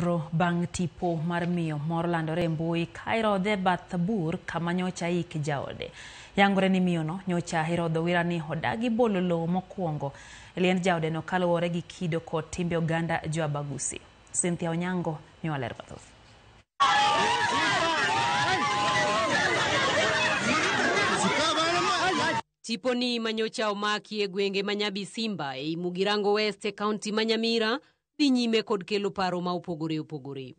nonro bang' tipo mar miyo moro landore mbui kairodhe bath bur kama nyocha ik jaode. Yangore ni miyono nyocha irodho wirani odagi bolo lowo mokwongo liend jaode no kaluwore gi kido kod timbe oganda jo Abagusi. Cynthia Onyango nyoler mathoth. Tiponi manyocha omaki e gwenge manyabi Simba e Mugirango West e kaunti manyamira dhi nyime kod kelo paro ma opogore.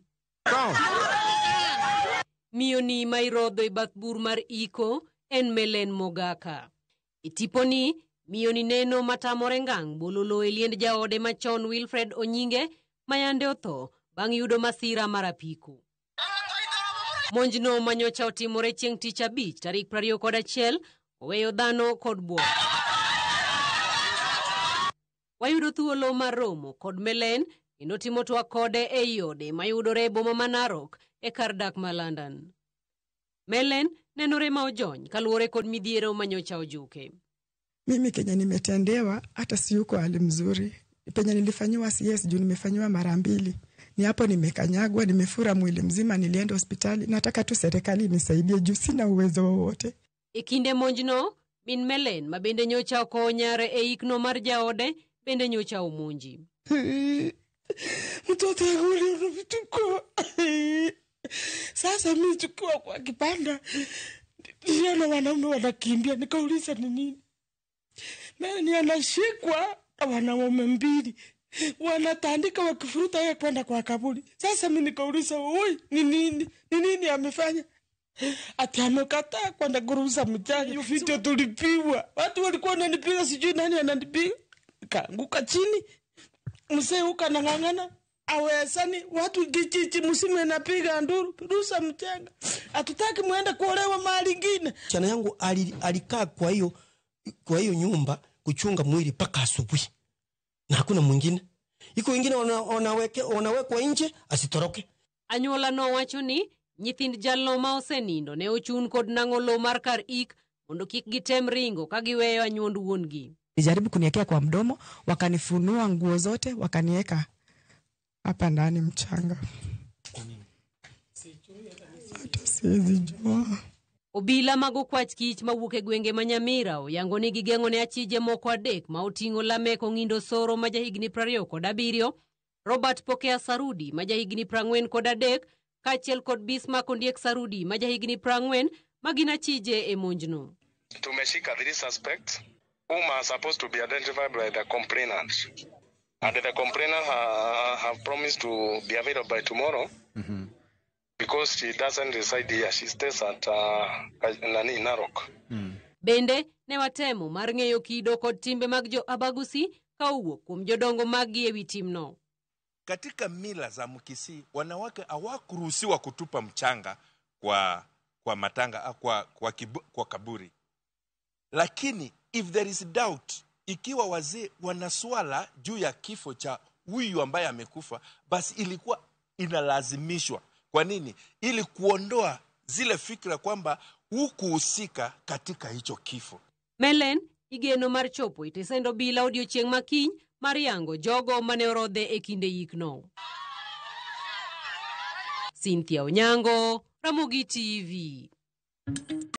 Miyoni ma irodho e bath bur mar iko en Melen Mogaka. E tiponi miyoni neno matamore ngang' bolo lowo e liend jaode machon Wilfred Onyinge mayande otho bang' yudo masira mar apiko. Monjno manyocha otimore chieng' tich abich tarik 21 oweyo dhano kod buok. Wayudo thuolo mar romo kod Melen kendo timo twak kode e yode mayudore e boma ma Narok e kar dak ma London. Melen nenore ma ojony kaluwore kod midhiero manyocha ojuke. Mimi Kenya nimetendewa hata siyuko hali mzuri. Penye nilifanyiwa CS juu nimefanyiwa mara 2. Ni hapo nimekanyagwa, nimefura mwili mzima, nilienda hospitali. Nataka tu serikali nisaidie juu sina uwezo wowote. Ikinde monjno, min Melen mabende nyocha okonyare e ikno mar jaode bende nyocha omonji. Mtoto yangu vituko. Sasa mimi tukiwa kwa kibanda niliona wanaume wanakimbia, nikauliza ni nini. Mimi anashikwa na wanaume 2 wanatandika wakifuruta yeye kwenda kwa kaburi. Sasa mimi nikauliza, "Oi, ni nini amefanya?" Ati amekataa kwenda kuruhusa mchana. Hiyo video tulipigwa. Watu walikuwa wananipiga, sijui nani ananipiga. Kaanguka chini. Mzee ukanang'ang'ana. Awesani watu kijiji msime napiga nduru, ruhusa mchanga. Hatutaki muende kuolewa mahali ingine. Chana yangu alikaa kwa hiyo nyumba kuchunga mwili paka asubuhi. Na hakuna mwingine. Iko wengine wanawekwa nje asitoroke. Anyuola no wacho ni nyithind jalno ma osenindo ne ochun kod nang'o lowo mar kar ik mondo kik gitem ringo ka giweyo anyuond wuongi. Nijaribu kuniwekea kwa mdomo, wakanifunua nguo zote, wakaniweka hapa ndani mchanga. Siwezi jua. Obila mago kwach kich mawuok e gwenge manyamira oyango ni gigeng'o ne achije moko 3 ma oting'o Lameko Ng'indo Soro ma jahigni 27, Robert Pokea Sarudi ma jahigni 43 kaachiel kod Bismarck Ondiek Sarudi ma jahigni 40 ma gin achije e monjno. Tumeshika 3 suspects whom are supposed to be identified by the complainants. And the complainant have promised to be available by tomorrow. Because she doesn't reside here, she stays at Narok. Bende ne watemo mar ng'eyo kido kod timbe mag jo Abagusi ka owuok kuom jodongo magi ewi timno. Katika mila za Mkisii, wanawake hawakuruhusiwa kutupa mchanga kwa matanga kwa kaburi. Lakini if there is doubt, ikiwa wazee wanaswala juu ya kifo cha huyu ambaye amekufa, basi ilikuwa inalazimishwa. Kwa nini? Ili kuondoa zile fikra kwamba hukuhusika katika hicho kifo. Melen igeno mar chopo itesendo bila odiochieng' makiny mar yango jogo mane orodhe e kinde yikno. Cynthia Onyango, Ramogi TV.